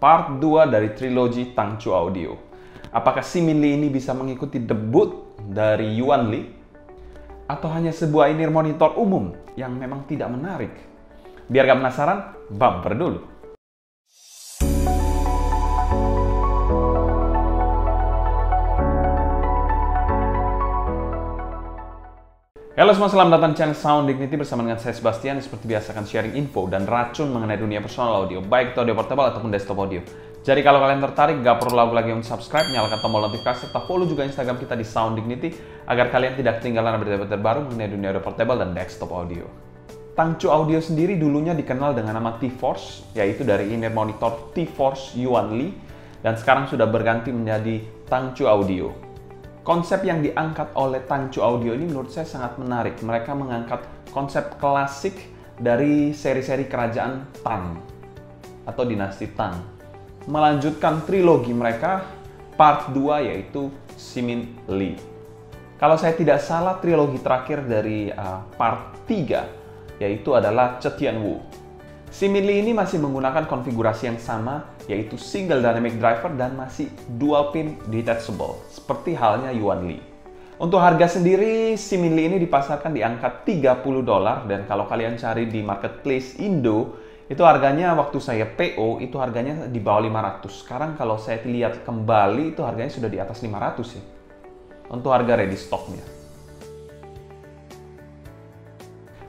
part 2 dari trilogi Tangchu Audio. Apakah Si Min Lee ini bisa mengikuti debut dari Yuan Lee? Atau hanya sebuah in-ear monitor umum yang memang tidak menarik? Biar gak penasaran, bumper dulu. Halo semua, selamat datang di channel Sound Dignity bersama dengan saya Sebastian. Seperti biasa akan sharing info dan racun mengenai dunia personal audio, baik itu audio portable ataupun desktop audio. Jadi kalau kalian tertarik, gak perlu lagi untuk subscribe, nyalakan tombol notifikasi, serta follow juga Instagram kita di Sound Dignity agar kalian tidak ketinggalan berita terbaru mengenai dunia audio portable dan desktop audio. Tangchu Audio sendiri dulunya dikenal dengan nama T-Force, yaitu dari in-ear monitor T-Force Yuan Lee, dan sekarang sudah berganti menjadi Tangchu Audio. Konsep yang diangkat oleh Tangchu Audio ini menurut saya sangat menarik. Mereka mengangkat konsep klasik dari seri-seri kerajaan Tang atau dinasti Tang, melanjutkan trilogi mereka part 2 yaitu Si Min Lee. Kalau saya tidak salah, trilogi terakhir dari part 3 yaitu adalah Ce Tianwu. Si Min Lee ini masih menggunakan konfigurasi yang sama, yaitu single dynamic driver dan masih dual pin detachable, seperti halnya Yuan Lee. Untuk harga sendiri, Si Min Lee ini dipasarkan di angka $30, dan kalau kalian cari di marketplace Indo, itu harganya waktu saya PO, itu harganya di bawah 500. Sekarang kalau saya lihat kembali, itu harganya sudah di atas 500 ya, untuk harga ready stocknya.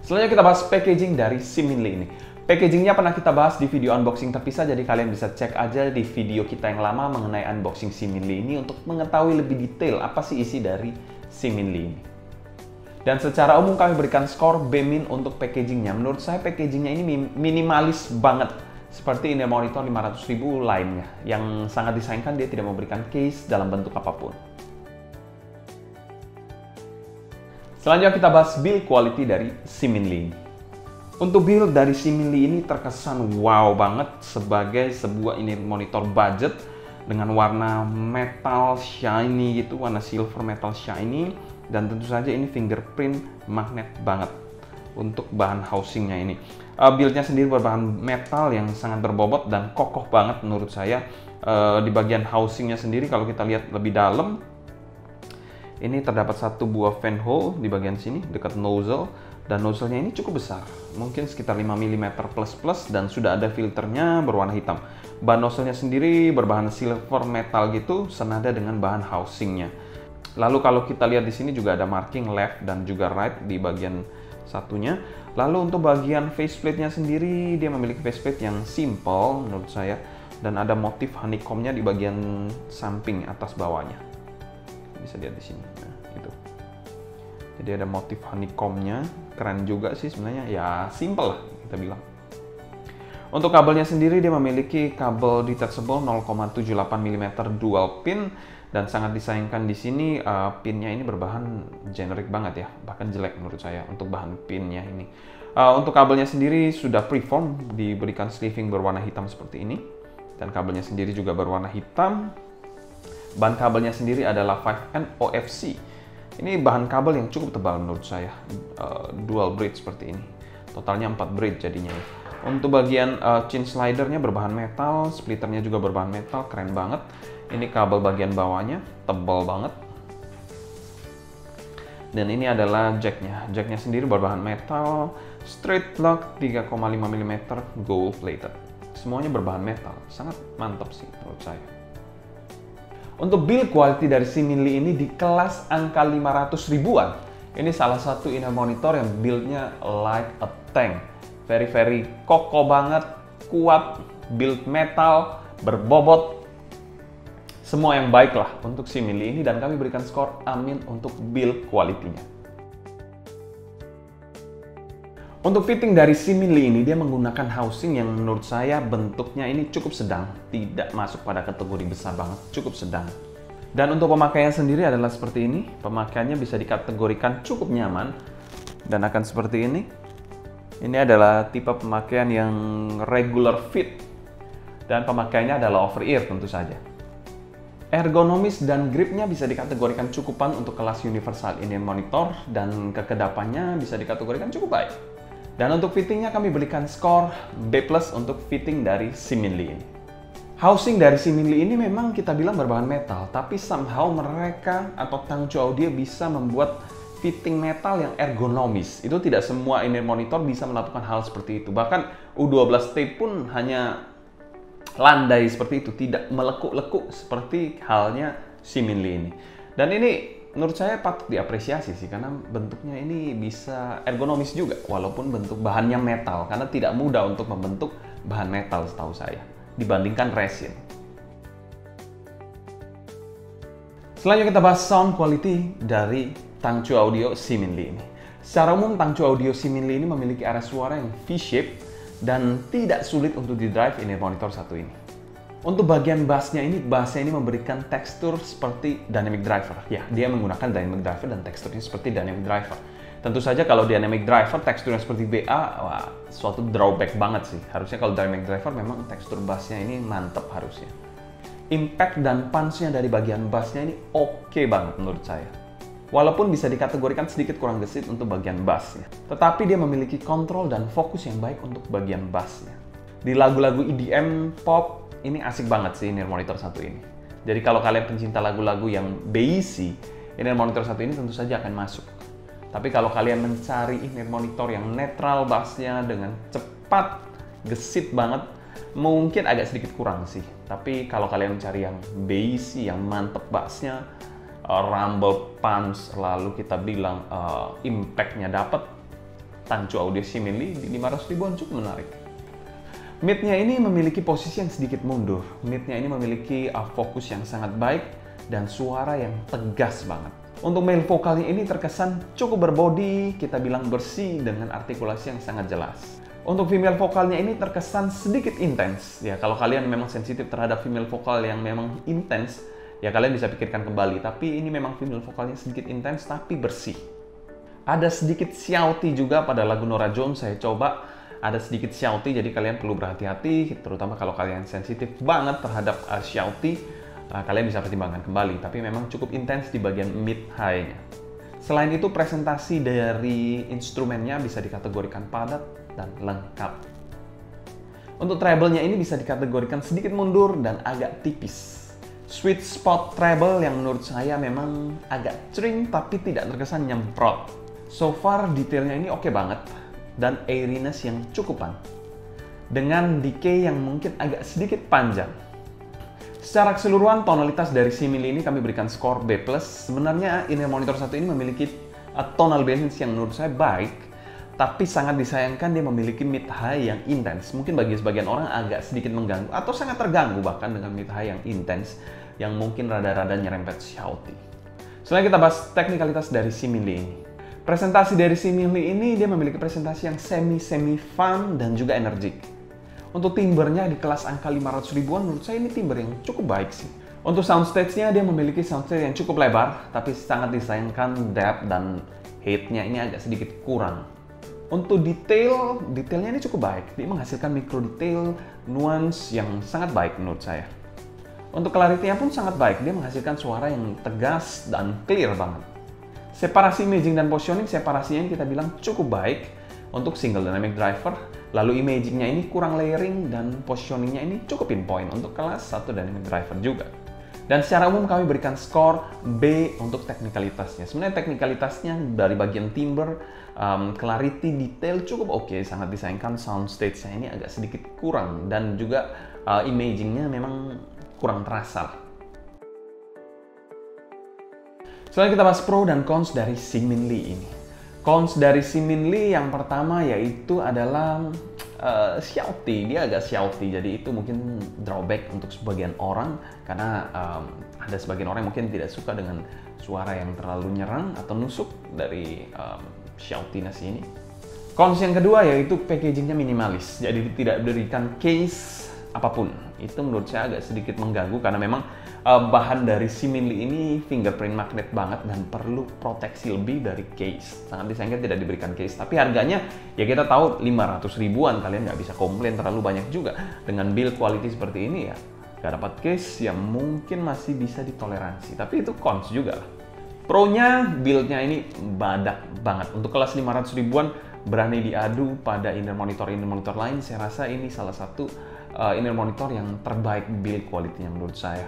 Selanjutnya kita bahas packaging dari Si Min Lee ini. Packagingnya pernah kita bahas di video unboxing terpisah, jadi kalian bisa cek aja di video kita yang lama mengenai unboxing Si Min Lee ini untuk mengetahui lebih detail apa sih isi dari Si Min Lee ini. Dan secara umum kami berikan skor B- untuk packagingnya. Menurut saya packagingnya ini minimalis banget, seperti in-ear monitor 500.000 lainnya, yang sangat disayangkan dia tidak memberikan case dalam bentuk apapun. Selanjutnya kita bahas build quality dari Si Min Lee ini. Untuk build dari Si Min Lee ini terkesan wow banget sebagai sebuah in-ear monitor budget dengan warna metal shiny gitu, warna silver metal shiny, dan tentu saja ini fingerprint magnet banget untuk bahan housingnya ini. Buildnya sendiri berbahan metal yang sangat berbobot dan kokoh banget menurut saya. Di bagian housingnya sendiri kalau kita lihat lebih dalam, ini terdapat satu buah fan hole di bagian sini dekat nozzle, dan nozzle-nya ini cukup besar, mungkin sekitar 5 mm plus dan sudah ada filternya berwarna hitam. Bahan nozzle-nya sendiri berbahan silver metal gitu, senada dengan bahan housingnya. Lalu kalau kita lihat di sini juga ada marking left dan juga right di bagian satunya. Lalu untuk bagian faceplate-nya sendiri, dia memiliki faceplate yang simple menurut saya, dan ada motif honeycomb-nya di bagian samping atas bawahnya. Bisa lihat di sini. Nah, itu. Jadi ada motif honeycomb-nya, keren juga sih sebenarnya, ya simple lah kita bilang. Untuk kabelnya sendiri dia memiliki kabel detachable 0,78 mm dual pin, dan sangat disayangkan di sini pinnya ini berbahan generik banget ya, bahkan jelek menurut saya untuk bahan pinnya ini. Untuk kabelnya sendiri sudah preform, diberikan sleeving berwarna hitam seperti ini, dan kabelnya sendiri juga berwarna hitam. Bahan kabelnya sendiri adalah 5N OFC. Ini bahan kabel yang cukup tebal menurut saya, dual braid seperti ini. Totalnya 4 braid jadinya. Untuk bagian chin slidernya berbahan metal, splitternya juga berbahan metal, keren banget. Ini kabel bagian bawahnya, tebal banget. Dan ini adalah jacknya. Jacknya sendiri berbahan metal, straight plug 3,5 mm gold plated. Semuanya berbahan metal, sangat mantap sih menurut saya. Untuk build quality dari Si Min Lee ini di kelas angka 500 ribuan. Ini salah satu in-ear monitor yang build-nya like a tank. Very kokoh banget, kuat, build metal, berbobot. Semua yang baik lah untuk Si Min Lee ini, dan kami berikan skor amin untuk build quality-nya. Untuk fitting dari Si Min Lee ini, dia menggunakan housing yang menurut saya bentuknya ini cukup sedang, tidak masuk pada kategori besar banget, cukup sedang. Dan untuk pemakaian sendiri adalah seperti ini. Pemakaiannya bisa dikategorikan cukup nyaman dan akan seperti ini. Ini adalah tipe pemakaian yang regular fit, dan pemakaiannya adalah over ear tentu saja. Ergonomis dan gripnya bisa dikategorikan cukupan untuk kelas universal in-ear monitor, dan kekedapannya bisa dikategorikan cukup baik. Dan untuk fittingnya kami berikan skor B+ untuk fitting dari Si Min Lee ini. Housing dari Simili ini memang kita bilang berbahan metal, tapi somehow mereka atau Tangcho Audio bisa membuat fitting metal yang ergonomis. Itu tidak semua in-ear monitor bisa melakukan hal seperti itu. Bahkan U12T pun hanya landai seperti itu, tidak melekuk-lekuk seperti halnya Simili ini. Dan ini menurut saya patut diapresiasi sih, karena bentuknya ini bisa ergonomis juga, walaupun bentuk bahannya metal, karena tidak mudah untuk membentuk bahan metal setahu saya dibandingkan resin. Selanjutnya kita bahas sound quality dari Tangcho Audio Simili ini. Secara umum Tangcho Audio Simili ini memiliki area suara yang V-shape dan tidak sulit untuk di-drive in-ear monitor satu ini. Untuk bagian bassnya ini memberikan tekstur seperti dynamic driver. Ya, dia menggunakan dynamic driver dan teksturnya seperti dynamic driver. Tentu saja kalau dynamic driver teksturnya seperti BA, wah, suatu drawback banget sih. Harusnya kalau dynamic driver memang tekstur bassnya ini mantep harusnya. Impact dan punch-nya dari bagian bassnya ini oke banget menurut saya. Walaupun bisa dikategorikan sedikit kurang gesit untuk bagian bassnya. Tetapi dia memiliki kontrol dan fokus yang baik untuk bagian bassnya. Di lagu-lagu EDM, pop, ini asik banget sih in-ear monitor satu ini. Jadi kalau kalian pencinta lagu-lagu yang bassy, in-ear monitor satu ini tentu saja akan masuk. Tapi kalau kalian mencari in-ear monitor yang netral bassnya dengan cepat, gesit banget, mungkin agak sedikit kurang sih. Tapi kalau kalian mencari yang bassy, yang mantep bassnya, rumble punch, lalu kita bilang impact-nya dapat, Tangcho Audio Simili di 500 ribuan cukup menarik. Mid-nya ini memiliki posisi yang sedikit mundur. Mid-nya ini memiliki fokus yang sangat baik dan suara yang tegas banget. Untuk male vokalnya ini terkesan cukup berbodi, kita bilang bersih dengan artikulasi yang sangat jelas. Untuk female vokalnya ini terkesan sedikit intens. Ya, kalau kalian memang sensitif terhadap female vokal yang memang intens, ya kalian bisa pikirkan kembali. Tapi ini memang female vokalnya sedikit intens tapi bersih. Ada sedikit shouty juga pada lagu Norah Jones, saya coba. Ada sedikit shouty, jadi kalian perlu berhati-hati, terutama kalau kalian sensitif banget terhadap shouty, kalian bisa pertimbangkan kembali. Tapi memang cukup intens di bagian mid-high-nya. Selain itu, presentasi dari instrumennya bisa dikategorikan padat dan lengkap. Untuk treble-nya ini bisa dikategorikan sedikit mundur dan agak tipis. Sweet spot treble yang menurut saya memang agak cering tapi tidak terkesan nyemprot. So far detailnya ini oke banget dan airiness yang cukupan. Dengan decay yang mungkin agak sedikit panjang. Secara keseluruhan tonalitas dari Simili ini kami berikan skor B+. Sebenarnya in-ear monitor satu ini memiliki tonal balance yang menurut saya baik, tapi sangat disayangkan dia memiliki mid-high yang intens. Mungkin bagi sebagian orang agak sedikit mengganggu atau sangat terganggu bahkan dengan mid-high yang intens yang mungkin rada-rada nyerempet shouty. Selanjutnya kita bahas teknikalitas dari Simili ini. Presentasi dari Simili ini dia memiliki presentasi yang semi fun dan juga energik. Untuk timbernya di kelas angka 500 ribuan menurut saya ini timber yang cukup baik sih. Untuk soundstage-nya dia memiliki soundstage yang cukup lebar tapi sangat disayangkan depth dan height-nya ini agak sedikit kurang. Untuk detailnya ini cukup baik. Dia menghasilkan micro detail, nuance yang sangat baik menurut saya. Untuk clarity-nya pun sangat baik. Dia menghasilkan suara yang tegas dan clear banget. Separasi imaging dan positioning, separasinya kita bilang cukup baik untuk single dynamic driver. Lalu imagingnya ini kurang layering dan positioningnya ini cukup pinpoint untuk kelas 1 dynamic driver juga. Dan secara umum kami berikan skor B untuk teknikalitasnya. Sebenarnya teknikalitasnya dari bagian timbre, clarity, detail cukup oke. Sangat disayangkan soundstage-nya ini agak sedikit kurang. Dan juga imagingnya memang kurang terasa. Selanjutnya kita bahas pro dan cons dari Simili ini. Cons dari Simili yang pertama yaitu adalah shouty. Dia agak shouty, jadi itu mungkin drawback untuk sebagian orang karena ada sebagian orang yang mungkin tidak suka dengan suara yang terlalu nyerang atau nusuk dari shoutiness ini. Cons yang kedua yaitu packagingnya minimalis, jadi tidak diberikan case apapun. Itu menurut saya agak sedikit mengganggu karena memang bahan dari Simili ini fingerprint magnet banget dan perlu proteksi lebih dari case. Sangat disayangkan tidak diberikan case, tapi harganya ya kita tahu 500 ribuan, kalian nggak bisa komplain terlalu banyak juga. Dengan build quality seperti ini ya, nggak dapat case yang mungkin masih bisa ditoleransi, tapi itu cons juga. Pro-nya, build-nya ini badak banget. Untuk kelas 500 ribuan berani diadu pada in-ear monitor lain, saya rasa ini salah satu in-ear monitor yang terbaik build quality-nya menurut saya.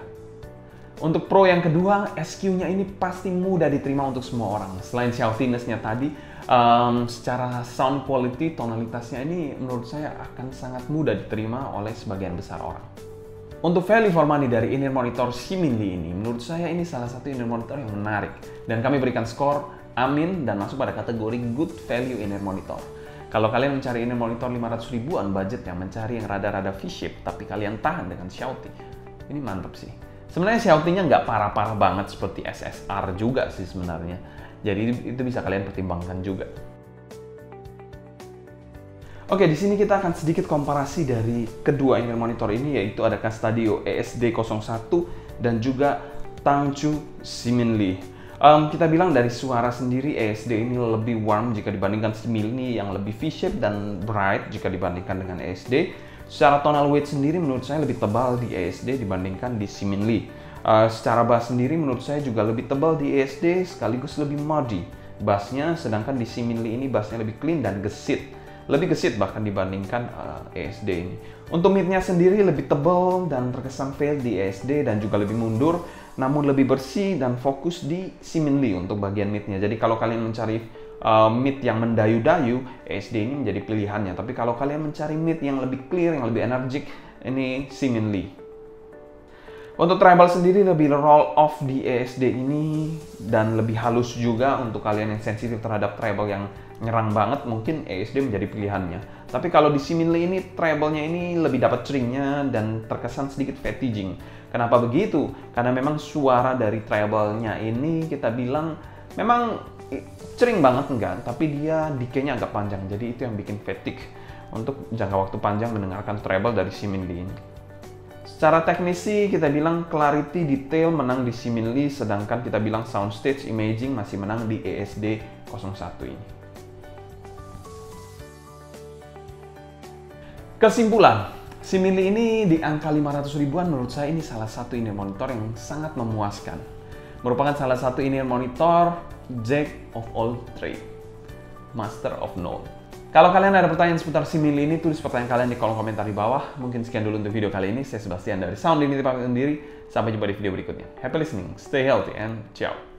Untuk pro yang kedua, SQ-nya ini pasti mudah diterima untuk semua orang. Selain shouttiness-nya tadi, secara sound quality, tonalitasnya ini menurut saya akan sangat mudah diterima oleh sebagian besar orang. Untuk value for money dari in-ear monitor Siminli ini, menurut saya ini salah satu in-ear monitor yang menarik. Dan kami berikan skor amin dan masuk pada kategori good value in-ear monitor. Kalau kalian mencari in-ear monitor 500 ribuan budget yang mencari yang rada-rada V-shape, tapi kalian tahan dengan shouty, ini mantap sih. Sebenarnya shoutingnya nggak parah-parah banget seperti SSR juga sih sebenarnya. Jadi itu bisa kalian pertimbangkan juga. Oke, di sini kita akan sedikit komparasi dari kedua in-ear monitor ini, yaitu ada Castadio ESD01 dan juga Tangchu Siminli. Kita bilang dari suara sendiri ESD ini lebih warm jika dibandingkan Siminli yang lebih V-shape dan bright jika dibandingkan dengan ESD. Secara tonal weight sendiri menurut saya lebih tebal di ESD dibandingkan di Siminli. Secara bass sendiri menurut saya juga lebih tebal di ESD sekaligus lebih muddy bassnya, sedangkan di Siminli ini bassnya lebih clean dan gesit. Lebih gesit bahkan dibandingkan ESD ini. Untuk midnya sendiri lebih tebal dan terkesan fail di ESD dan juga lebih mundur, namun lebih bersih dan fokus di Siminli untuk bagian midnya. Jadi kalau kalian mencari mid yang mendayu-dayu, ESD ini menjadi pilihannya. Tapi kalau kalian mencari mid yang lebih clear, yang lebih energik, ini Siminli. Untuk treble sendiri lebih roll off di ESD ini dan lebih halus juga. Untuk kalian yang sensitif terhadap treble yang nyerang banget, mungkin ESD menjadi pilihannya. Tapi kalau di Siminli ini, treble-nya ini lebih dapat ceringnya dan terkesan sedikit fatiguing. Kenapa begitu? Karena memang suara dari treble-nya ini kita bilang memang cering banget enggak, tapi dia decay-nya agak panjang. Jadi itu yang bikin fatigue untuk jangka waktu panjang mendengarkan treble dari Siminli ini. Secara teknisi kita bilang clarity detail menang di Siminli, sedangkan kita bilang soundstage imaging masih menang di ESD01 ini. Kesimpulan, Siminli ini di angka 500 ribuan menurut saya ini salah satu in-ear monitor yang sangat memuaskan. Merupakan salah satu in-ear monitor Jack of all trade, Master of none. Kalau kalian ada pertanyaan seputar Siminli ini, tulis pertanyaan kalian di kolom komentar di bawah. Mungkin sekian dulu untuk video kali ini. Saya Sebastian dari Sound Limit pamit sendiri. Sampai jumpa di video berikutnya. Happy listening, stay healthy, and ciao.